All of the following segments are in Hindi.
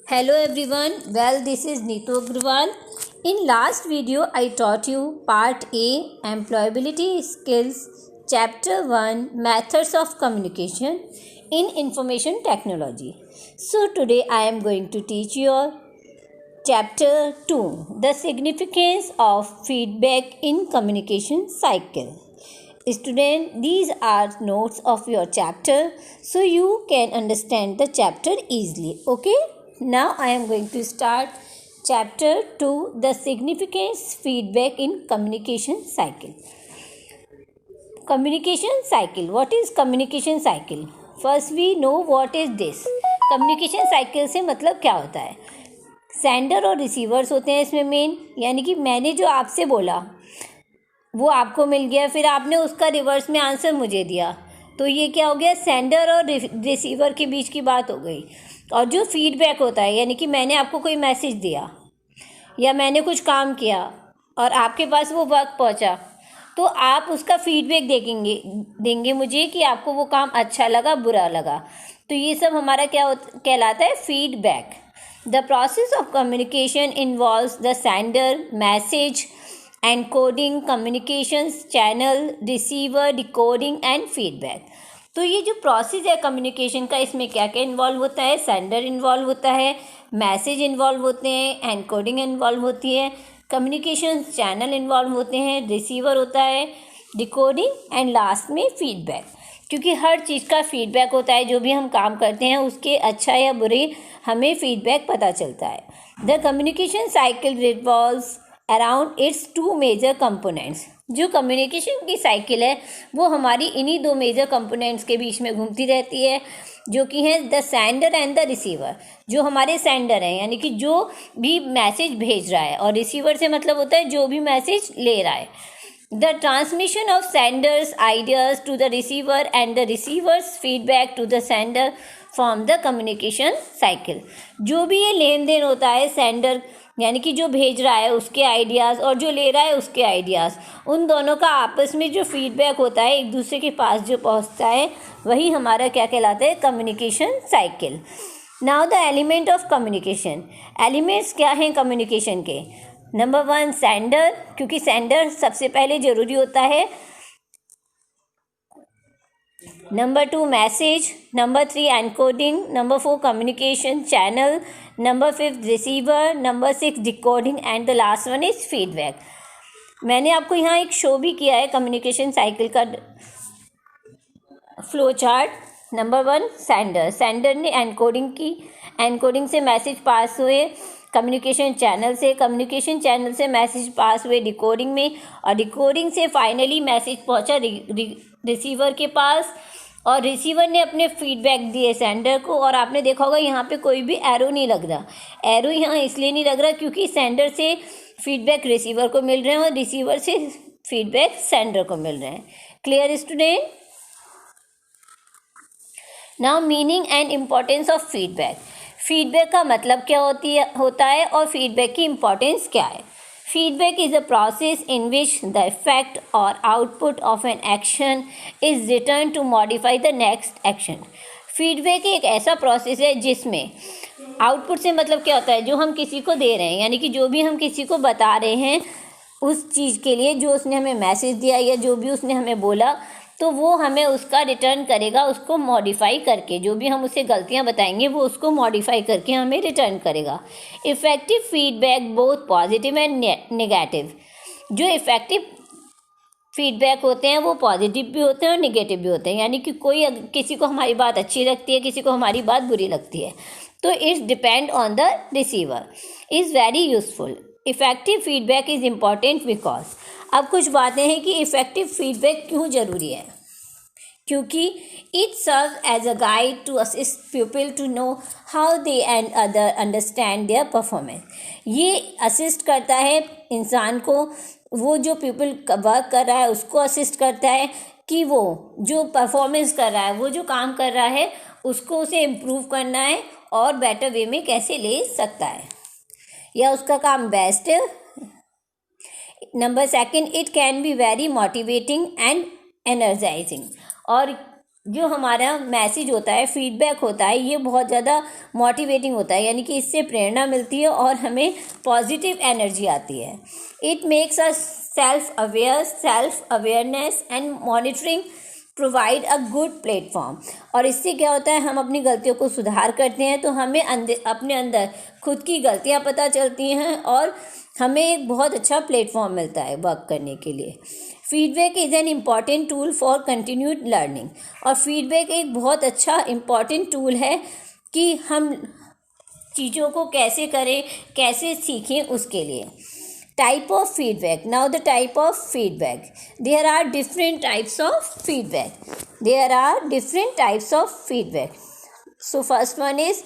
Hello everyone, well this is Neetu Agrawal. In last video I taught you part A employability skills chapter 1 methods of communication in information technology. So today I am going to teach you chapter 2 the significance of feedback in communication cycle. Student, these are notes of your chapter so you can understand the chapter easily. Okay, now I am going to start chapter 2 the significance feedback in communication cycle. Communication cycle. What is communication cycle? First we know what is this. communication cycle से मतलब क्या होता है. सेंडर और रिसीवर्स होते हैं इसमें मेन, यानी कि मैंने जो आपसे बोला वो आपको मिल गया, फिर आपने उसका रिवर्स में आंसर मुझे दिया, तो ये क्या हो गया, सेंडर और रिसीवर के बीच की बात हो गई. और जो फीडबैक होता है, यानी कि मैंने आपको कोई मैसेज दिया या मैंने कुछ काम किया और आपके पास वो वर्क पहुंचा, तो आप उसका फीडबैक देंगे मुझे कि आपको वो काम अच्छा लगा, बुरा लगा. तो ये सब हमारा क्या कहलाता है, feedback. The process of communication involves the sender, message, encoding, communications channel, receiver, decoding and feedback. तो ये जो प्रोसेस है कम्युनिकेशन का, इसमें क्या क्या इन्वॉल्व होता है, सेंडर इन्वॉल्व होता है, मैसेज इन्वॉल्व होते हैं, एनकोडिंग इन्वॉल्व होती है, कम्युनिकेशन चैनल इन्वॉल्व होते हैं, रिसीवर होता है, डिकोडिंग एंड लास्ट में फीडबैक. क्योंकि हर चीज़ का फीडबैक होता है, जो भी हम काम करते हैं उसके अच्छा या बुरे हमें फीडबैक पता चलता है. The communication cycle revolves around its two major components. जो कम्युनिकेशन की साइकिल है वो हमारी इन्हीं दो मेजर कंपोनेंट्स के बीच में घूमती रहती है, जो कि हैं the sender and the receiver. जो हमारे सेंडर हैं, यानी कि जो भी मैसेज भेज रहा है, और रिसीवर से मतलब होता है जो भी मैसेज ले रहा है. The transmission of sender's ideas to the receiver and the receiver's feedback to the sender from the communication cycle. जो भी ये लेन देन होता है, सेंडर यानी कि जो भेज रहा है उसके आइडियाज़ और जो ले रहा है उसके आइडियाज़, उन दोनों का आपस में जो फीडबैक होता है, एक दूसरे के पास जो पहुंचता है, वही हमारा क्या कहलाता है, communication cycle. Now the element of communication. Elements क्या हैं कम्युनिकेशन के? नंबर 1 सेंडर, क्योंकि सेंडर सबसे पहले ज़रूरी होता है. Number 2 message, number 3 encoding, number 4 communication channel, number 5 receiver, number 6 decoding and the last one is feedback. मैंने आपको यहाँ एक शो भी किया है कम्युनिकेशन साइकिल का flow chart. Number 1 sender. Sender ने एनकोडिंग की, एनकोडिंग से मैसेज पास हुए कम्युनिकेशन चैनल से, कम्युनिकेशन चैनल से मैसेज पास हुए डिकोडिंग में, और डिकोडिंग से फाइनली मैसेज पहुंचा रिसीवर के पास, और रिसीवर ने अपने फीडबैक दिए सेंडर को. और आपने देखा होगा यहाँ पे कोई भी एरो नहीं लग रहा. एरो यहाँ इसलिए नहीं लग रहा क्योंकि सेंडर से फीडबैक रिसीवर को मिल रहे हैं और रिसीवर से फीडबैक सेंडर को मिल रहे हैं. Clear student? Now meaning and importance of feedback. Feedback का मतलब क्या होता है और फीडबैक की इम्पोर्टेंस क्या है. Feedback is a process in which the effect or output of an action is returned to modify the next action. Feedback एक ऐसा प्रोसेस है जिसमें आउटपुट से मतलब क्या होता है, जो हम किसी को दे रहे हैं, यानी कि जो भी हम किसी को बता रहे हैं उस चीज़ के लिए, जो उसने हमें मैसेज दिया या जो भी उसने हमें बोला, तो वो हमें उसका रिटर्न करेगा, उसको मॉडिफाई करके. जो भी हम उसे गलतियां बताएंगे वो उसको मॉडिफाई करके हमें रिटर्न करेगा. Effective feedback both positive and negative. जो इफ़ेक्टिव फीडबैक होते हैं वो पॉजिटिव भी होते हैं और निगेटिव भी होते हैं. यानी कि किसी को हमारी बात अच्छी लगती है, किसी को हमारी बात बुरी लगती है, तो it's depend on the receiver. Is very useful. Effective feedback is important because. अब कुछ बातें हैं कि इफ़ेक्टिव फीडबैक क्यों ज़रूरी है. क्योंकि it serve as a guide to assist people to know how they and other understand their performance. ये असिस्ट करता है इंसान को, वो जो पीपल वर्क कर रहा है उसको असिस्ट करता है कि वो जो परफॉर्मेंस कर रहा है, वो जो काम कर रहा है, उसको उसे इम्प्रूव करना है और बेटर वे में कैसे ले सकता है या उसका काम बेस्ट है. Number 2 it can be very motivating and energising. और जो हमारा मैसेज होता है, फीडबैक होता है, ये बहुत ज़्यादा मोटिवेटिंग होता है, यानी कि इससे प्रेरणा मिलती है और हमें पॉजिटिव एनर्जी आती है. It makes us self awareness and monitoring provide a good platform. और इससे क्या होता है, हम अपनी गलतियों को सुधार करते हैं तो हमें अपने अंदर खुद की गलतियां पता चलती हैं और हमें एक बहुत अच्छा प्लेटफॉर्म मिलता है वर्क करने के लिए. Feedback is an important tool for continued learning. और फीडबैक एक बहुत अच्छा इम्पॉर्टेंट टूल है कि हम चीज़ों को कैसे करें, कैसे सीखें, उसके लिए. Type of feedback. Now the type of feedback. There are different types of feedback. So first one is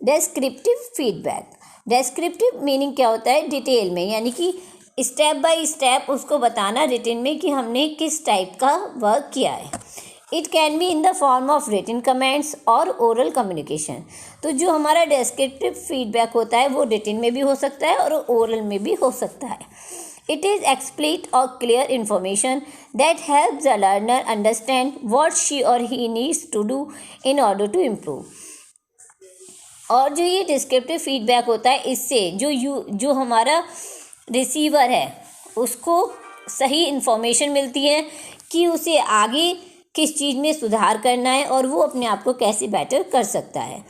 descriptive feedback. Descriptive meaning क्या होता है, डिटेल में, यानी कि स्टेप बाय स्टेप उसको बताना रिटन में कि हमने किस टाइप का वर्क किया है. It can be in the form of written comments और ओरल कम्युनिकेशन. तो जो हमारा डेस्क्रिप्टिव फीडबैक होता है वो रिटन में भी हो सकता है और ओरल में भी हो सकता है. It is explicit or clear information that helps the learner understand what she or he needs to do in order to improve. और जो ये डिस्क्रिप्टिव फीडबैक होता है, इससे जो हमारा रिसीवर है उसको सही इन्फॉर्मेशन मिलती है कि उसे आगे किस चीज़ में सुधार करना है और वो अपने आप को कैसे बेटर कर सकता है.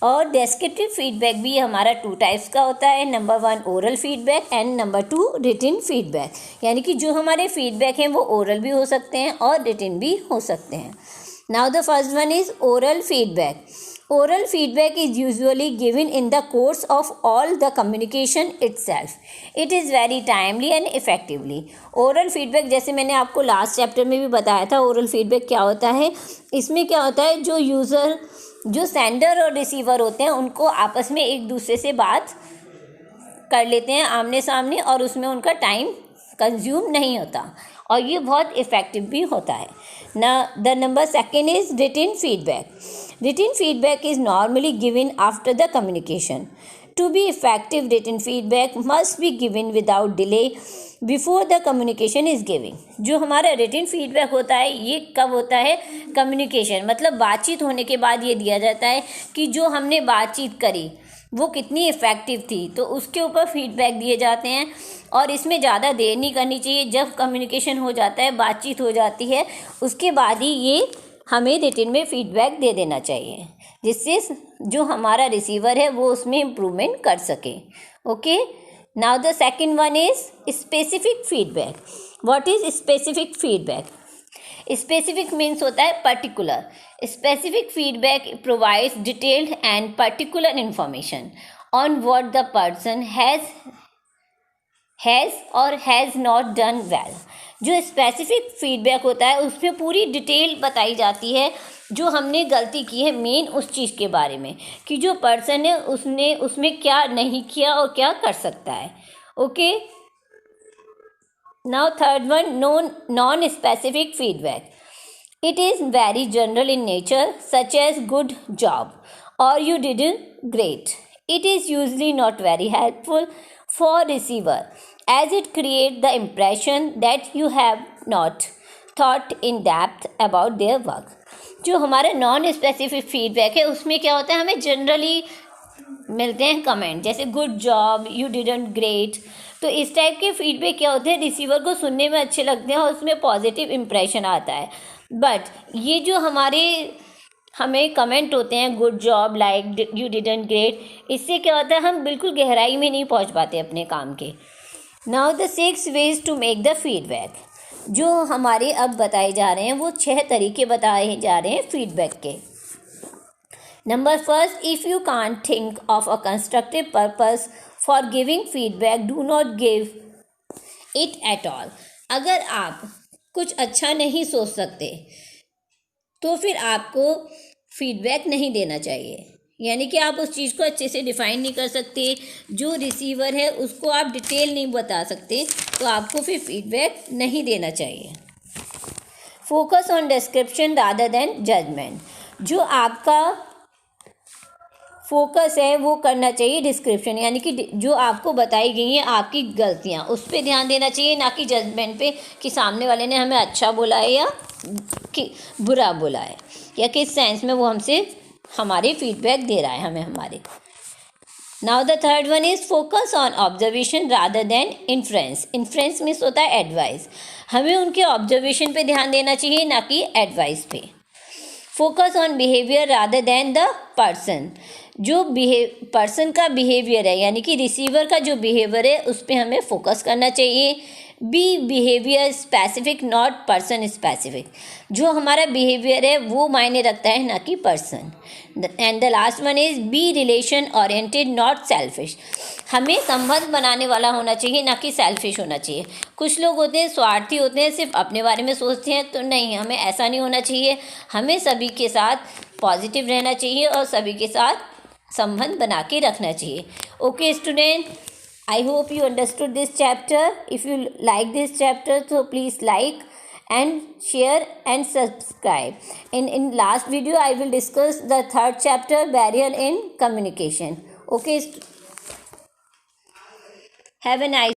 और डेस्क्रिप्टिव फीडबैक भी हमारा 2 टाइप्स का होता है. Number 1 oral feedback and number 2 written feedback. यानी कि जो हमारे फीडबैक हैं वो ओरल भी हो सकते हैं और रिटन भी हो सकते हैं. Now the first one is oral feedback. Oral feedback is usually given in the course of all the communication itself. It is very timely and effectively. Oral feedback जैसे मैंने आपको लास्ट चैप्टर में भी बताया था, oral feedback क्या होता है. इसमें क्या होता है, जो सेंडर और रिसीवर होते हैं उनको आपस में एक दूसरे से बात कर लेते हैं आमने सामने और उसमें उनका टाइम कंज्यूम नहीं होता और ये बहुत इफ़ेक्टिव भी होता है. The number second is written feedback. Written feedback is normally given after the communication. To be effective, written feedback must be given without delay before the communication is given. जो हमारा written feedback होता है ये कब होता है, communication मतलब बातचीत होने के बाद ये दिया जाता है कि जो हमने बातचीत करी वो कितनी इफ़ेक्टिव थी, तो उसके ऊपर फीडबैक दिए जाते हैं. और इसमें ज़्यादा देर नहीं करनी चाहिए. जब कम्युनिकेशन हो जाता है, बातचीत हो जाती है, उसके बाद ही ये हमें रिटन में फीडबैक दे देना चाहिए जिससे जो हमारा रिसीवर है वो उसमें इम्प्रूवमेंट कर सके. Okay, now the second one is specific feedback. What is specific feedback? Specific means होता है particular. Specific feedback provides detailed and particular information on what the person has और हैज़ नॉट डन वेल. जो स्पेसिफिक फीडबैक होता है उसमें पूरी डिटेल बताई जाती है जो हमने गलती की है मेन उस चीज़ के बारे में कि जो पर्सन है उसने उसमें क्या नहीं किया और क्या कर सकता है. Okay, now third one non specific feedback. It is very general in nature such as good job or you did great. It is usually not very helpful for receiver as it creates the impression that you have not thought in depth about their work. जो हमारा नॉन स्पेसिफिक फीडबैक है उसमें क्या होता है, हमें जनरली मिलते हैं कमेंट जैसे good job, you didn't great. तो इस टाइप के फीडबैक क्या होते हैं, रिसीवर को सुनने में अच्छे लगते हैं और उसमें पॉजिटिव इम्प्रेशन आता है. बट ये जो हमें कमेंट होते हैं good job, like you didn't great, इससे क्या होता है हम बिल्कुल गहराई में नहीं पहुंच पाते अपने काम के. Now the 6 ways to make the feedback. जो हमारे अब बताए जा रहे हैं वो 6 तरीके बताए जा रहे हैं फीडबैक के. Number first, if you can't think of a constructive purpose for giving feedback do not give it at all. अगर आप कुछ अच्छा नहीं सोच सकते तो फिर आपको फीडबैक नहीं देना चाहिए. यानी कि आप उस चीज़ को अच्छे से डिफ़ाइन नहीं कर सकते, जो रिसीवर है उसको आप डिटेल नहीं बता सकते, तो आपको फिर फीडबैक नहीं देना चाहिए. Focus on description rather than judgement. जो आपका फोकस है वो करना चाहिए डिस्क्रिप्शन, यानी कि जो आपको बताई गई हैं आपकी गलतियाँ, उस पर ध्यान देना चाहिए, ना कि जजमेंट पे कि सामने वाले ने हमें अच्छा बोला है या कि बुरा बोला है, या किस सेंस में वो हमसे हमारे फीडबैक दे रहा है हमें हमारे। Now the third one is focus on observation rather than influence. Influence means होता है एडवाइस, हमें उनके ऑब्जर्वेशन पे ध्यान देना चाहिए, ना कि एडवाइस पे। Focus on behaviour rather than the person, जो पर्सन का बिहेवियर है यानी कि रिसीवर का जो बिहेवियर है उस पर हमें फोकस करना चाहिए। Bee behaviour specific not person specific, जो हमारा बिहेवियर है वो मायने रखता है, ना कि person. And the last one is be relation oriented not selfish, हमें संबंध बनाने वाला होना चाहिए, ना कि सेल्फिश होना चाहिए। कुछ लोग होते हैं स्वार्थी होते हैं, सिर्फ अपने बारे में सोचते हैं, तो नहीं, हमें ऐसा नहीं होना चाहिए। हमें सभी के साथ पॉजिटिव रहना चाहिए और सभी के साथ संबंध बना के रखना चाहिए। Okay student, I hope you understood this chapter. If you like this chapter, so please like and share and subscribe. In last video, I will discuss the third chapter, barrier in communication. Okay, have a nice